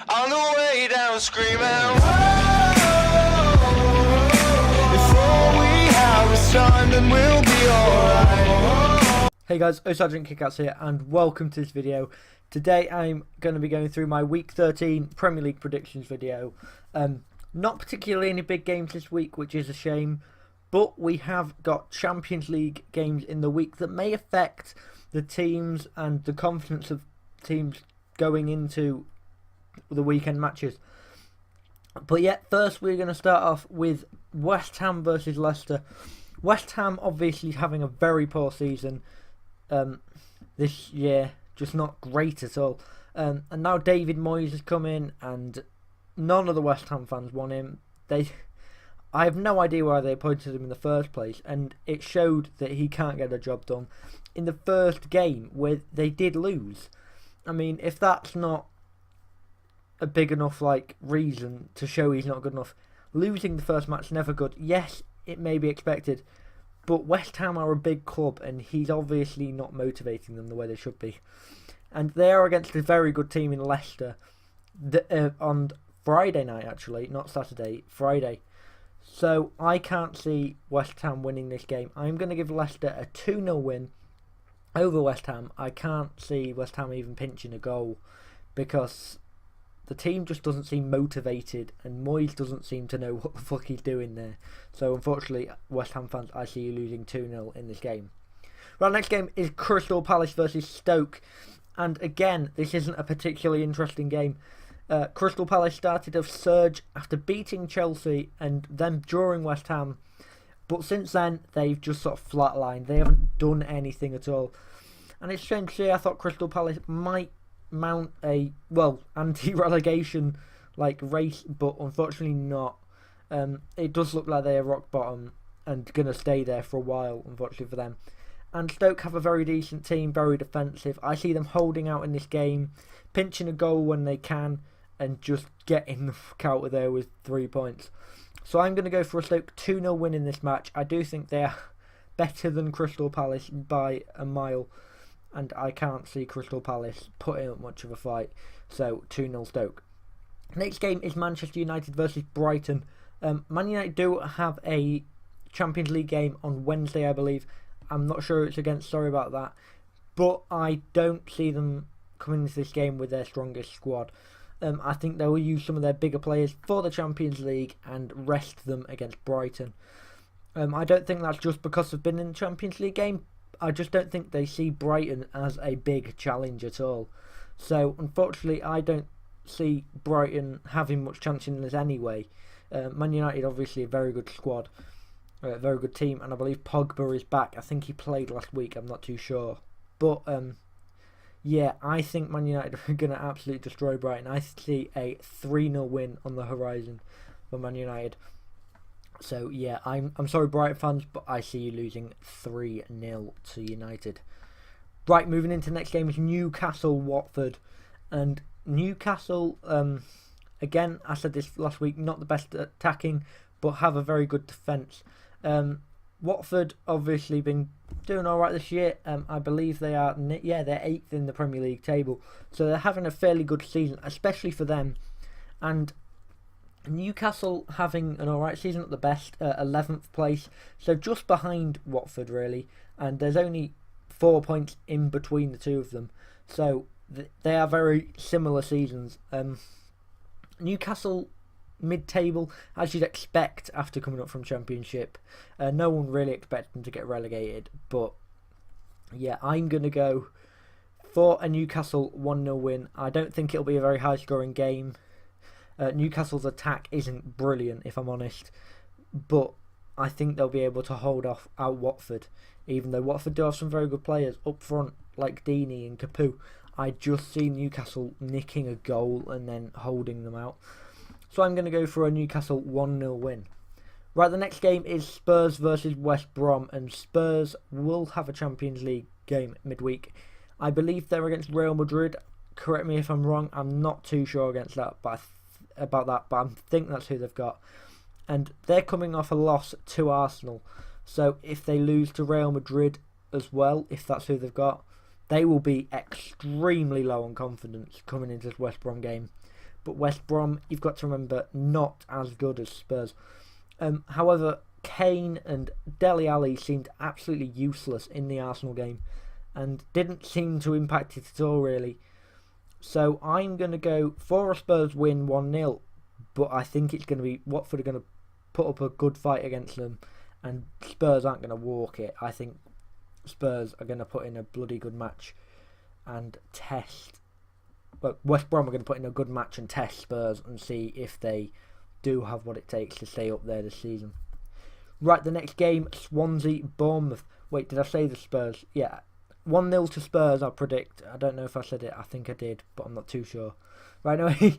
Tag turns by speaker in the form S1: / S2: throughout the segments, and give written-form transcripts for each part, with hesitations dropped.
S1: On the way down screaming, "Whoa!" Before we have this time, then we'll be alright.
S2: Hey guys, oSgtKickAss here and welcome to this video. Today I'm going to be going through my Week 13 Premier League predictions video. Not particularly any big games this week, which is a shame, but we have got Champions League games in the week that may affect the teams and the confidence of teams going into the weekend matches. But yeah, first we're going to start off with West Ham versus Leicester. West Ham obviously having a very poor season this year, just not great at all. And now David Moyes has come in and none of the West Ham fans want him. I have no idea why they appointed him in the first place, and it showed that he can't get a job done in the first game where they did lose. I mean, if that's not a big enough reason to show he's not good enough, losing the first match never good. Yes, it may be expected, but West Ham are a big club and he's obviously not motivating them the way they should be. And they are against a very good team in Leicester on Friday night, actually, not Saturday, Friday. So I can't see West Ham winning this game. I'm going to give Leicester a 2-0 win over West Ham. I can't see West Ham even pinching a goal because the team just doesn't seem motivated and Moyes doesn't seem to know what the fuck he's doing there. So unfortunately, West Ham fans, I see you losing 2-0 in this game. Right, next game is Crystal Palace versus Stoke. And again, this isn't a particularly interesting game. Crystal Palace started a surge after beating Chelsea and then drawing West Ham. But since then, they've just sort of flatlined. They haven't done anything at all. And it's strange to see, I thought Crystal Palace might mount a anti-relegation race, but unfortunately not. It does look like they are rock bottom and gonna stay there for a while, unfortunately for them. And Stoke have a very decent team, very defensive. I see them holding out in this game, pinching a goal when they can, and just getting the fuck out of there with 3 points. So I'm going to go for a Stoke 2-0 win in this match. I do think they are better than Crystal Palace by a mile, and I can't see Crystal Palace putting up much of a fight. So 2-0 Stoke. Next game is Manchester United versus Brighton. Man United do have a Champions League game on Wednesday, I believe. I'm not sure it's against, sorry about that. But I don't see them coming into this game with their strongest squad. I think they will use some of their bigger players for the Champions League and rest them against Brighton. I don't think that's just because they've been in the Champions League game. I just don't think they see Brighton as a big challenge at all. So, unfortunately, I don't see Brighton having much chance in this anyway. Man United, obviously, a very good squad. A very good team, and I believe Pogba is back. I think he played last week, I'm not too sure. But, yeah, I think Man United are going to absolutely destroy Brighton. I see a 3-0 win on the horizon for Man United. So, yeah, I'm sorry, Brighton fans, but I see you losing 3-0 to United. Right, moving into the next game is Newcastle-Watford. And Newcastle, again, I said this last week, not the best at attacking, but have a very good defence. Watford obviously been doing all right this year. I believe they are, they're 8th in the Premier League table. So they're having a fairly good season, especially for them. And Newcastle having an all right season at the best, 11th place. So just behind Watford, really. And there's only 4 points in between the two of them. So they are very similar seasons. Newcastle mid-table, as you'd expect after coming up from Championship. No one really expected them to get relegated, but yeah, I'm going to go for a Newcastle 1-0 win. I don't think it'll be a very high-scoring game. Newcastle's attack isn't brilliant, if I'm honest, but I think they'll be able to hold off out Watford, even though Watford do have some very good players up front, like Deeney and Capoue. I just see Newcastle nicking a goal and then holding them out. So I'm going to go for a Newcastle 1-0 win. Right, the next game is Spurs versus West Brom, and Spurs will have a Champions League game midweek. I believe they're against Real Madrid. Correct me if I'm wrong. I'm not too sure against that, but I think that's who they've got. And they're coming off a loss to Arsenal. So if they lose to Real Madrid as well, if that's who they've got, they will be extremely low on confidence coming into this West Brom game. but West Brom, you've got to remember, not as good as Spurs. However, Kane and Dele Alli seemed absolutely useless in the Arsenal game and didn't seem to impact it at all, really. So I'm going to go for a Spurs win 1-0, but I think it's going to be Watford are going to put up a good fight against them, and Spurs aren't going to walk it. I think Spurs are going to put in a bloody good match and test. Well, West Brom are going to put in a good match and test Spurs and see if they do have what it takes to stay up there this season. Right, the next game, Swansea, Bournemouth. Wait, did I say the Spurs? Yeah, 1-0 to Spurs, I predict. I don't know if I said it. I think I did, but I'm not too sure. Right, anyway,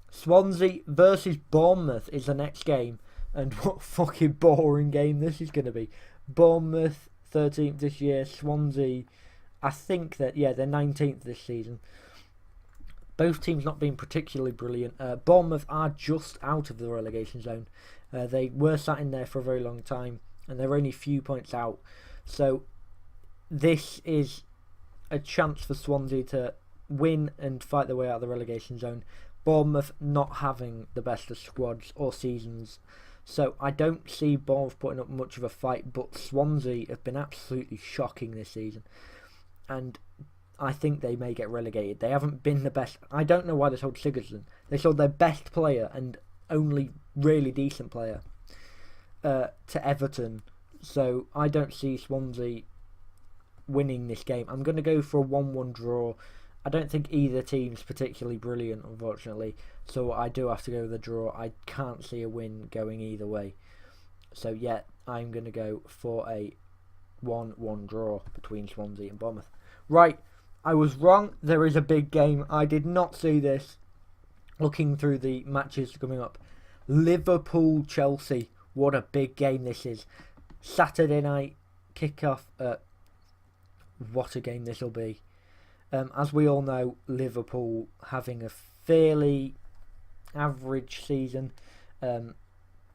S2: Swansea versus Bournemouth is the next game. And what a fucking boring game this is going to be. Bournemouth, 13th this year. Swansea, I think that, yeah, they're 19th this season. Both teams not being particularly brilliant. Bournemouth are just out of the relegation zone. They were sat in there for a very long time, and they're only a few points out. So this is a chance for Swansea to win and fight their way out of the relegation zone. Bournemouth not having the best of squads or seasons. So I don't see Bournemouth putting up much of a fight, but Swansea have been absolutely shocking this season. And I think they may get relegated. They haven't been the best. I don't know why they sold Sigurdsson. They sold their best player and only really decent player to Everton. So I don't see Swansea winning this game. I'm going to go for a 1-1 draw. I don't think either team's particularly brilliant, unfortunately. So I do have to go with a draw. I can't see a win going either way. So yeah, I'm going to go for a 1-1 draw between Swansea and Bournemouth. Right, I was wrong. There is a big game. I did not see this looking through the matches coming up. Liverpool-Chelsea. What a big game this is. Saturday night kickoff. What a game this will be. As we all know, Liverpool having a fairly average season.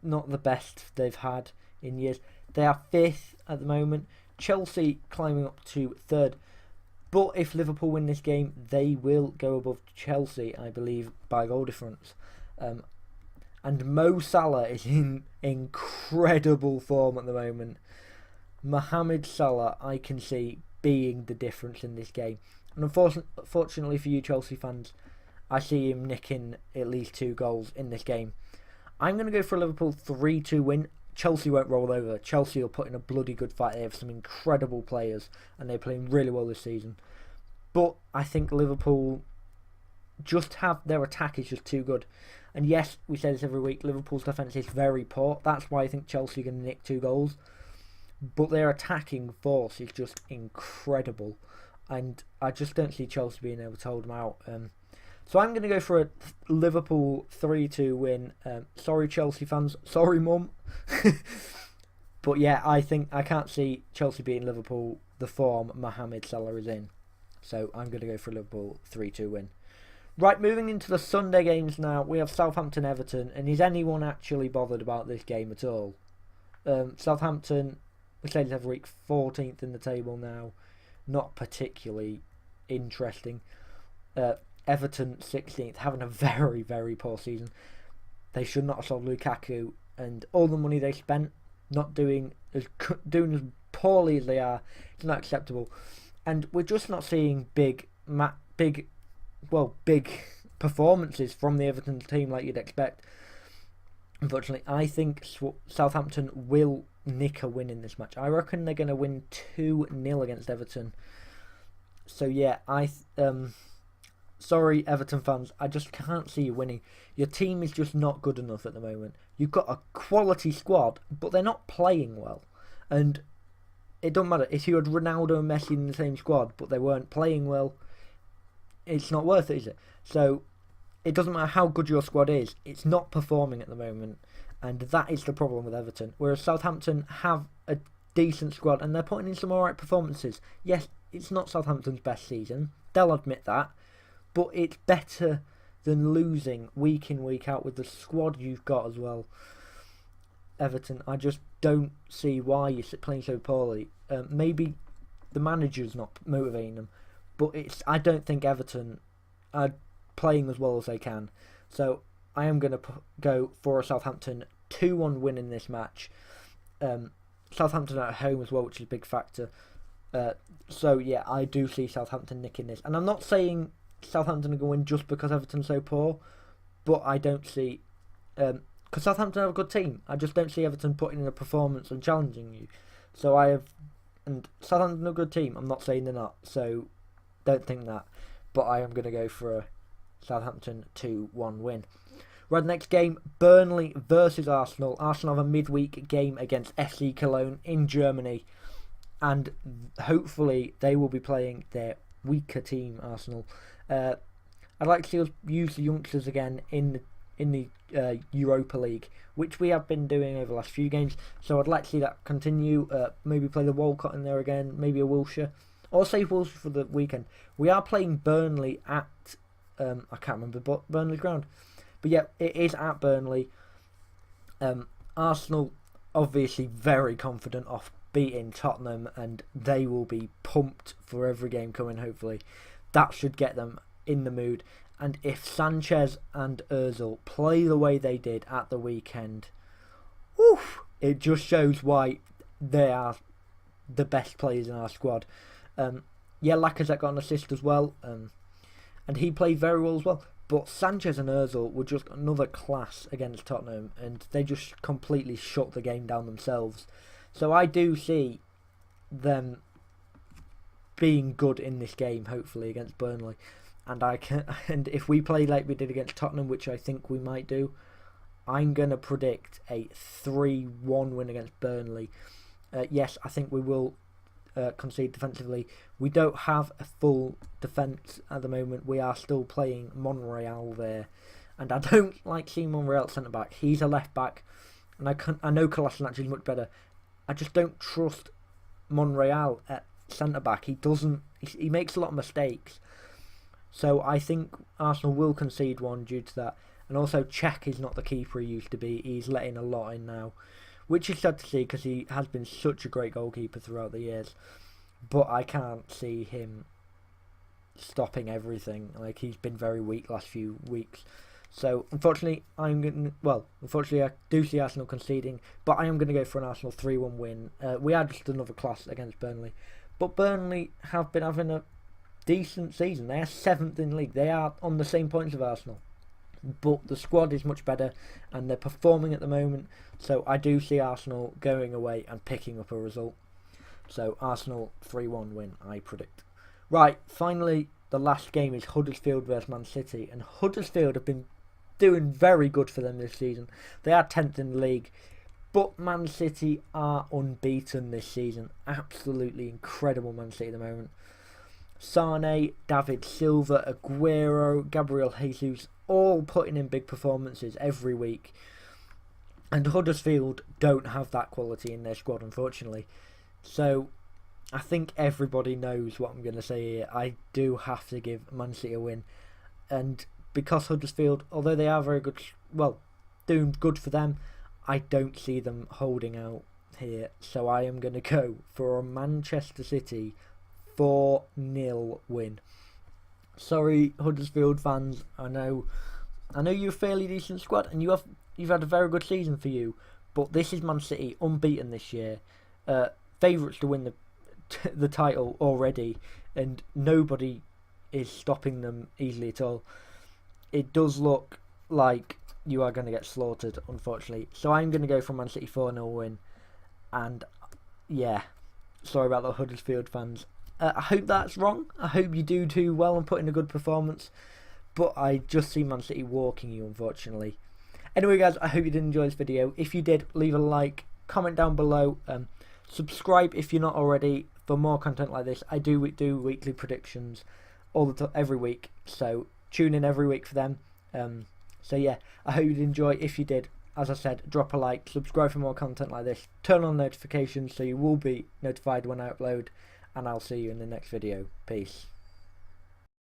S2: Not the best they've had in years. They are 5th at the moment. Chelsea climbing up to 3rd. But if Liverpool win this game, they will go above Chelsea, I believe, by goal difference. And Mo Salah is in incredible form at the moment. Mohamed Salah, I can see being the difference in this game. And unfortunately for you Chelsea fans, I see him nicking at least 2 goals in this game. I'm going to go for a Liverpool 3-2 win. Chelsea won't roll over. Chelsea will put in a bloody good fight. They have some incredible players and they're playing really well this season. But I think Liverpool just have their attack is just too good. And yes, we say this every week, Liverpool's defence is very poor. That's why I think Chelsea are going to nick 2 goals. But their attacking force is just incredible. And I just don't see Chelsea being able to hold them out. So I'm going to go for a Liverpool 3-2 win. Sorry, Chelsea fans. Sorry, Mum. But yeah, I can't see Chelsea beating Liverpool the form Mohamed Salah is in. So I'm going to go for a Liverpool 3-2 win. Right, moving into the Sunday games now. We have Southampton, Everton. And is anyone actually bothered about this game at all? Southampton, we say this every week, 14th in the table now. Not particularly interesting. Everton 16th, having a very, very poor season. They should not have sold Lukaku, and all the money they spent not doing as poorly as they are. It's not acceptable, and we're just not seeing big performances from the Everton team like you'd expect. Unfortunately, I think Southampton will nick a win in this match. I reckon they're going to win 2-0 against Everton. So yeah, sorry Everton fans, I just can't see you winning. Your team is just not good enough at the moment. You've got a quality squad, but they're not playing well. And it doesn't matter if you had Ronaldo and Messi in the same squad, but they weren't playing well. It's not worth it, is it? So it doesn't matter how good your squad is, it's not performing at the moment, and that is the problem with Everton. Whereas Southampton have a decent squad and they're putting in some alright performances. Yes, it's not Southampton's best season, they'll admit that, but it's better than losing week in, week out with the squad you've got as well. Everton, I just don't see why you're playing so poorly. Maybe the manager's not motivating them, but I don't think Everton are playing as well as they can. So I am going to go for a Southampton 2-1 win in this match. Southampton at home as well, which is a big factor. So yeah, I do see Southampton nicking this. And I'm not saying Southampton are going to win just because Everton's so poor, but I don't see... because Southampton have a good team. I just don't see Everton putting in a performance and challenging you. So I have... And Southampton are a good team. I'm not saying they're not. So don't think that. But I am going to go for a Southampton 2-1 win. Right, next game, Burnley versus Arsenal. Arsenal have a midweek game against FC Cologne in Germany. And hopefully they will be playing their weaker team, Arsenal. I'd like to see us use the youngsters again in the Europa League, which we have been doing over the last few games. So I'd like to see that continue. Maybe play the Walcott in there again. Maybe a Wilshere. Or save Wilshere for the weekend. We are playing Burnley at... I can't remember Burnley's ground. But yeah, it is at Burnley. Arsenal obviously very confident of beating Tottenham, and they will be pumped for every game coming, hopefully. That should get them in the mood. And if Sanchez and Ozil play the way they did at the weekend, it just shows why they are the best players in our squad. Yeah, Lacazette got an assist as well, and he played very well as well. But Sanchez and Ozil were just another class against Tottenham, and they just completely shut the game down themselves. So I do see them being good in this game, hopefully, against Burnley. And if we play like we did against Tottenham, which I think we might do, I'm going to predict a 3-1 win against Burnley. Yes, I think we will concede defensively. We don't have a full defence at the moment. We are still playing Monreal there, and I don't like seeing Monreal at centre back. He's a left back, and I know Kolasinac is much better. I just don't trust Monreal at centre back. He makes a lot of mistakes. So I think Arsenal will concede one due to that. And also Cech is not the keeper he used to be. He's letting a lot in now, which is sad to see because he has been such a great goalkeeper throughout the years. But I can't see him stopping everything. Like, he's been very weak last few weeks. So unfortunately, I do see Arsenal conceding, but I am going to go for an Arsenal 3-1 win. We are just another class against Burnley, but Burnley have been having a decent season. They are 7th in the league. They are on the same points as Arsenal, but the squad is much better and they're performing at the moment. So I do see Arsenal going away and picking up a result. So Arsenal 3-1 win, I predict. Right, finally, the last game is Huddersfield versus Man City, and Huddersfield have been doing very good for them this season. They are 10th in the league, but Man City are unbeaten this season. Absolutely incredible Man City at the moment. Sane, David Silva, Aguero, Gabriel Jesus, all putting in big performances every week. And Huddersfield don't have that quality in their squad, unfortunately. So I think everybody knows what I'm going to say here. I do have to give Man City a win. And because Huddersfield, although they are very good, well, doing good for them, I don't see them holding out here. So I am going to go for a Manchester City 4-0 win. Sorry, Huddersfield fans. I know you're a fairly decent squad, and you've had a very good season for you. But this is Man City, unbeaten this year, favourites to win the title already, and nobody is stopping them easily at all. It does look like you are going to get slaughtered, unfortunately. So I'm going to go for Man City 4-0 win. And yeah, sorry about the Huddersfield fans. I hope that's wrong. I hope you do well and put in a good performance. But I just see Man City walking you, unfortunately. Anyway, guys, I hope you did enjoy this video. If you did, leave a like, comment down below. Subscribe if you're not already for more content like this. I do weekly predictions every week. So tune in every week for them. So yeah, I hope you did enjoy. If you did, as I said, drop a like, subscribe for more content like this, turn on notifications so you will be notified when I upload, and I'll see you in the next video. Peace.